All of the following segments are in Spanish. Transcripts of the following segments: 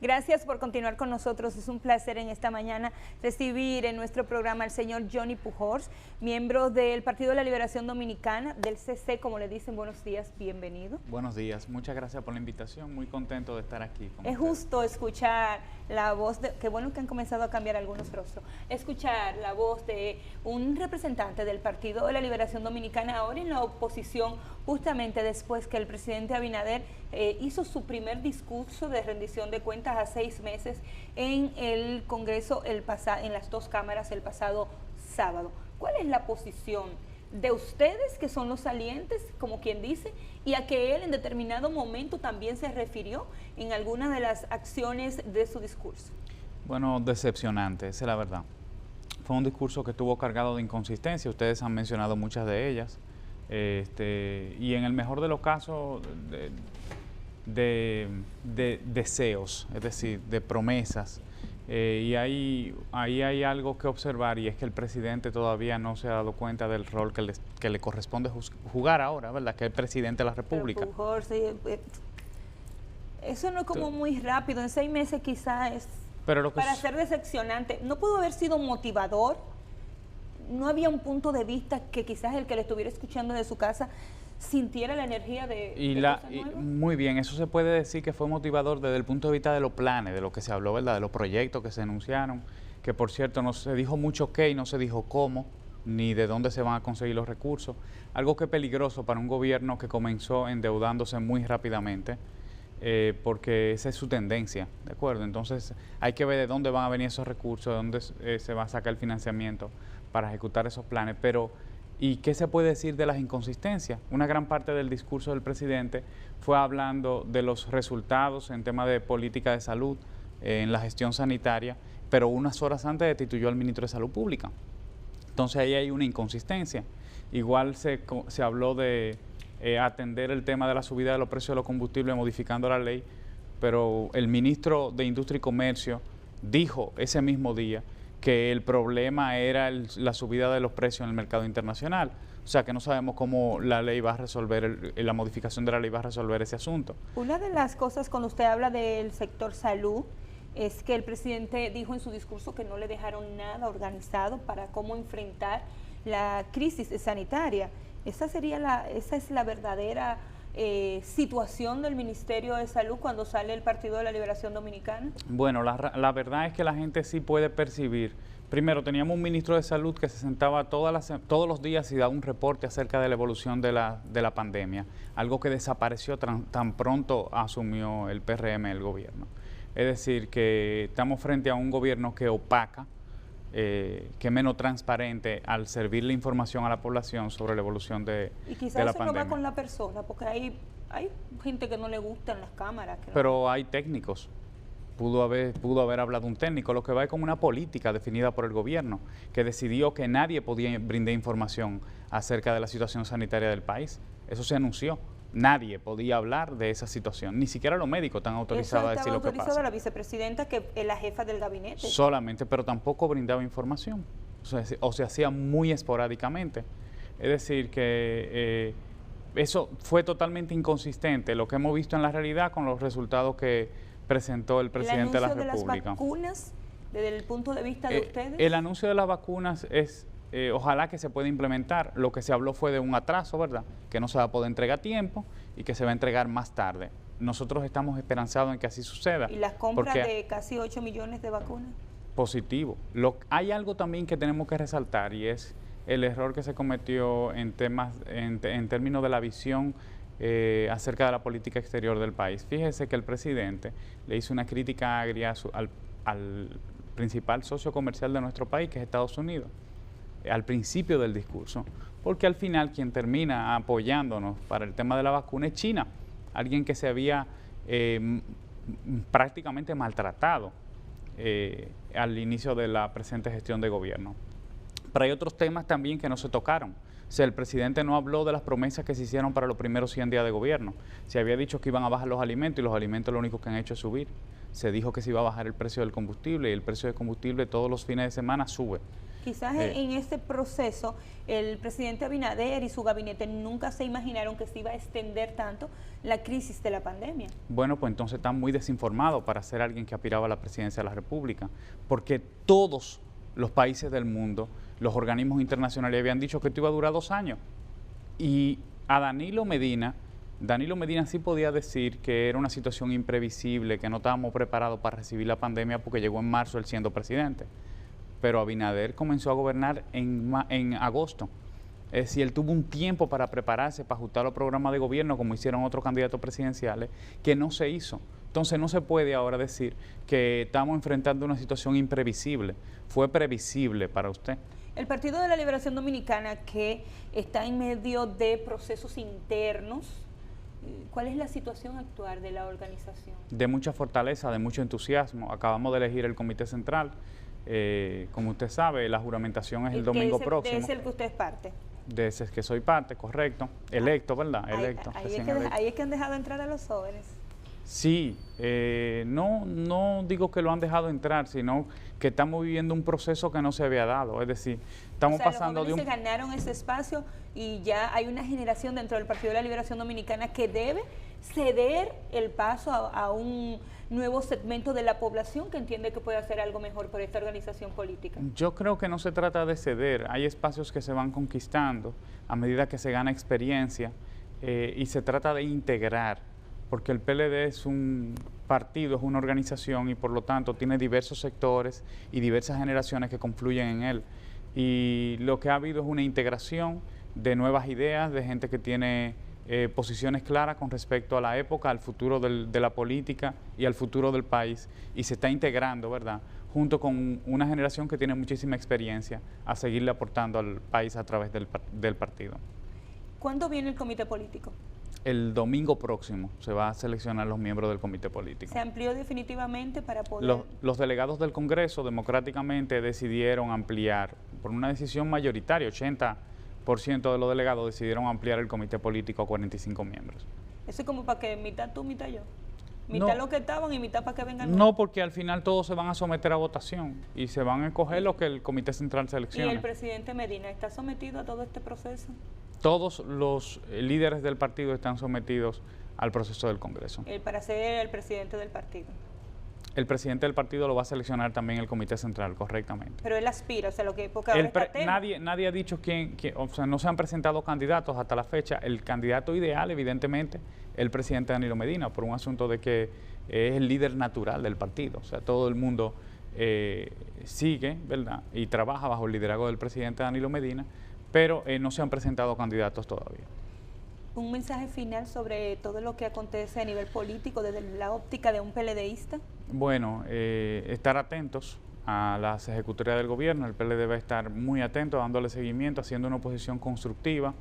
Gracias por continuar con nosotros. Es un placer en esta mañana recibir en nuestro programa al señor Johnny Pujols, miembro del Partido de la Liberación Dominicana, del CC, como le dicen. Buenos días, bienvenido. Buenos días, muchas gracias por la invitación, muy contento de estar aquí con Es ustedes. justo escuchar la voz de, qué bueno que han comenzado a cambiar algunos rostros, escuchar la voz de un representante del Partido de la Liberación Dominicana, ahora en la oposición, justamente después que el presidente Abinader hizo su primer discurso de rendición de cuentas a 6 meses en el Congreso, en las dos cámaras el pasado sábado. ¿Cuál es la posición de ustedes, que son los salientes, como quien dice, y a que él en determinado momento también se refirió en alguna de las acciones de su discurso? Bueno, decepcionante, esa es la verdad. Fue un discurso que estuvo cargado de inconsistencia, ustedes han mencionado muchas de ellas, y en el mejor de los casos de deseos, es decir, de promesas. Y ahí hay algo que observar, y es que el presidente todavía no se ha dado cuenta del rol que le corresponde jugar ahora, ¿verdad? Que es el presidente de la República. Pero, Pujols, eso no es como muy rápido, en 6 meses quizás es para ser decepcionante. ¿No pudo haber sido motivador? ¿No había un punto de vista que quizás el que le estuviera escuchando de su casa sintiera la energía muy bien, eso se puede decir que fue motivador desde el punto de vista de los planes, de lo que se habló, ¿verdad? De los proyectos que se anunciaron, que por cierto no se dijo mucho qué y no se dijo cómo, ni de dónde se van a conseguir los recursos, algo que es peligroso para un gobierno que comenzó endeudándose muy rápidamente, porque esa es su tendencia, ¿de acuerdo? Entonces hay que ver de dónde van a venir esos recursos, de dónde se va a sacar el financiamiento para ejecutar esos planes, pero ¿y qué se puede decir de las inconsistencias? Una gran parte del discurso del presidente fue hablando de los resultados en tema de política de salud, en la gestión sanitaria, pero unas horas antes destituyó al ministro de Salud Pública. Entonces ahí hay una inconsistencia. Igual se habló de atender el tema de la subida de los precios de los combustibles modificando la ley, pero el ministro de Industria y Comercio dijo ese mismo día que el problema era la subida de los precios en el mercado internacional. O sea que no sabemos cómo la ley va a resolver, la modificación de la ley va a resolver ese asunto. Una de las cosas cuando usted habla del sector salud es que el presidente dijo en su discurso que no le dejaron nada organizado para cómo enfrentar la crisis sanitaria. Esa es la verdadera situación del Ministerio de Salud cuando sale el Partido de la Liberación Dominicana? Bueno, la verdad es que la gente sí puede percibir. Primero, teníamos un ministro de Salud que se sentaba todos los días y daba un reporte acerca de la evolución de la pandemia, algo que desapareció tan pronto asumió el PRM, el gobierno. Es decir, que estamos frente a un gobierno que opaca, que es menos transparente al servirle información a la población sobre la evolución de la pandemia. Y quizás eso no va con la persona, porque hay gente que no le gustan las cámaras. Pero hay técnicos. Pudo haber hablado un técnico. Lo que va es como una política definida por el gobierno, que decidió que nadie podía brindar información acerca de la situación sanitaria del país. Eso se anunció. Nadie podía hablar de esa situación, ni siquiera los médicos están autorizados a decir lo que pasa. Estaba autorizado la vicepresidenta, que es la jefa del gabinete. Solamente, pero tampoco brindaba información, o se hacía muy esporádicamente. Es decir, que eso fue totalmente inconsistente, lo que hemos visto en la realidad con los resultados que presentó el presidente de la República. ¿El anuncio de las vacunas, desde el punto de vista de ustedes? El anuncio de las vacunas es... ojalá que se pueda implementar. Lo que se habló fue de un atraso, ¿verdad? Que no se va a poder entregar a tiempo y que se va a entregar más tarde. Nosotros estamos esperanzados en que así suceda. ¿Y las compras de casi 8 millones de vacunas? Positivo. Hay algo también que tenemos que resaltar, y es el error que se cometió en términos de la visión acerca de la política exterior del país. Fíjese que el presidente le hizo una crítica agria al principal socio comercial de nuestro país, que es Estados Unidos, al principio del discurso, porque al final quien termina apoyándonos para el tema de la vacuna es China, alguien que se había prácticamente maltratado al inicio de la presente gestión de gobierno. Pero hay otros temas también que no se tocaron. O sea, el presidente no habló de las promesas que se hicieron para los primeros 100 días de gobierno. Se había dicho que iban a bajar los alimentos y los alimentos lo único que han hecho es subir. Se dijo que se iba a bajar el precio del combustible y el precio del combustible todos los fines de semana sube. Quizás en este proceso el presidente Abinader y su gabinete nunca se imaginaron que se iba a extender tanto la crisis de la pandemia. Bueno, pues entonces están muy desinformados para ser alguien que aspiraba a la presidencia de la República, porque todos los países del mundo, los organismos internacionales habían dicho que esto iba a durar 2 años. Y a Danilo Medina sí podía decir que era una situación imprevisible, que no estábamos preparados para recibir la pandemia porque llegó en marzo él siendo presidente. Pero Abinader comenzó a gobernar en agosto. Es decir, él tuvo un tiempo para prepararse, para ajustar los programas de gobierno, como hicieron otros candidatos presidenciales, que no se hizo. Entonces no se puede ahora decir que estamos enfrentando una situación imprevisible. Fue previsible para usted. El Partido de la Liberación Dominicana, que está en medio de procesos internos, ¿cuál es la situación actual de la organización? De mucha fortaleza, de mucho entusiasmo. Acabamos de elegir el Comité Central. Como usted sabe, la juramentación es el domingo próximo. ¿De ese el que usted es parte? De ese es que soy parte, correcto. Electo, ¿verdad? Electo. Ahí es que han dejado entrar a los jóvenes. Sí, no digo que lo han dejado entrar, sino que estamos viviendo un proceso que no se había dado. Es decir, estamos pasando los jóvenes se ganaron ese espacio y ya hay una generación dentro del Partido de la Liberación Dominicana que debe ceder el paso a un nuevo segmento de la población que entiende que puede hacer algo mejor por esta organización política. Yo creo que no se trata de ceder, hay espacios que se van conquistando a medida que se gana experiencia y se trata de integrar, porque el PLD es un partido, es una organización y por lo tanto tiene diversos sectores y diversas generaciones que confluyen en él. Y lo que ha habido es una integración de nuevas ideas, de gente que tiene posiciones claras con respecto a la época, al futuro de la política y al futuro del país, y se está integrando, ¿verdad?, junto con una generación que tiene muchísima experiencia a seguirle aportando al país a través del partido. ¿Cuándo viene el comité político? El domingo próximo se va a seleccionar los miembros del comité político. ¿Se amplió definitivamente para poder...? Los delegados del Congreso democráticamente decidieron ampliar, por una decisión mayoritaria, 80% de los delegados decidieron ampliar el comité político a 45 miembros. Eso es como para que mitad tú, mitad yo. Mitad los que estaban y mitad para que vengan. No, porque al final todos se van a someter a votación y se van a escoger lo que el comité central seleccione. ¿Y el presidente Medina está sometido a todo este proceso? Todos los líderes del partido están sometidos al proceso del Congreso. Para ser el presidente del partido. El presidente del partido lo va a seleccionar también el Comité Central, correctamente. Pero él aspira, o sea, lo que porque ahora está nadie ha dicho quién, o sea, no se han presentado candidatos hasta la fecha. El candidato ideal, evidentemente, es el presidente Danilo Medina, por un asunto de que es el líder natural del partido. O sea, todo el mundo sigue, ¿verdad?, y trabaja bajo el liderazgo del presidente Danilo Medina, pero no se han presentado candidatos todavía. ¿Un mensaje final sobre todo lo que acontece a nivel político desde la óptica de un PLDista? Bueno, estar atentos a las ejecutorias del gobierno. El PLD va a estar muy atento, dándole seguimiento, haciendo una oposición constructiva,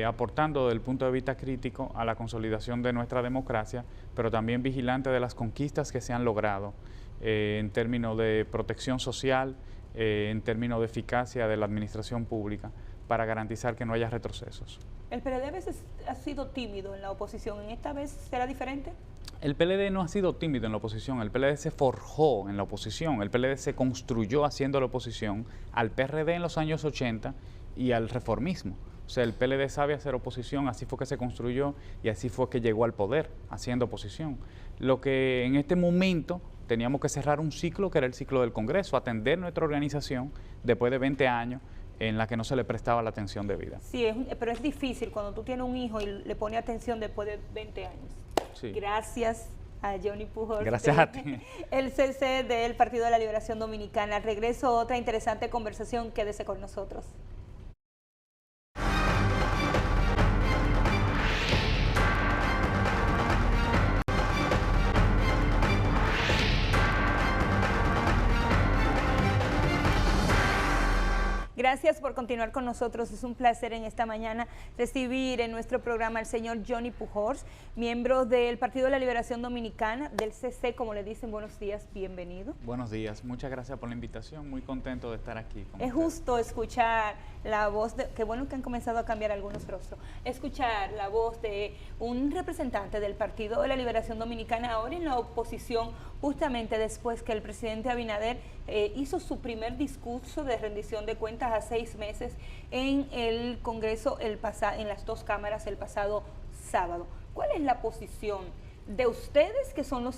aportando desde el punto de vista crítico a la consolidación de nuestra democracia, pero también vigilante de las conquistas que se han logrado en términos de protección social, en términos de eficacia de la administración pública, para garantizar que no haya retrocesos. ¿El PLD a veces ha sido tímido en la oposición? ¿En esta vez será diferente? El PLD no ha sido tímido en la oposición, el PLD se forjó en la oposición, el PLD se construyó haciendo la oposición al PRD en los años 80 y al reformismo. O sea, el PLD sabe hacer oposición, así fue que se construyó y así fue que llegó al poder, haciendo oposición. Lo que en este momento teníamos que cerrar un ciclo, que era el ciclo del Congreso, atender nuestra organización después de 20 años, en la que no se le prestaba la atención debida. Sí, pero es difícil cuando tú tienes un hijo y le pones atención después de 20 años. Sí. Gracias a Johnny Pujols. Gracias a ti. El CC del Partido de la Liberación Dominicana. Al regreso, otra interesante conversación. Quédese con nosotros. Gracias por continuar con nosotros. Es un placer en esta mañana recibir en nuestro programa al señor Johnny Pujols, miembro del Partido de la Liberación Dominicana, del CC, como le dicen. Buenos días, bienvenido. Buenos días, muchas gracias por la invitación, muy contento de estar aquí con Es justo escuchar la voz de, qué bueno que han comenzado a cambiar algunos rostros, escuchar la voz de un representante del Partido de la Liberación Dominicana ahora en la oposición, justamente después que el presidente Abinader hizo su primer discurso de rendición de cuentas a 6 meses en el Congreso, en las dos cámaras el pasado sábado. ¿Cuál es la posición de ustedes, que son los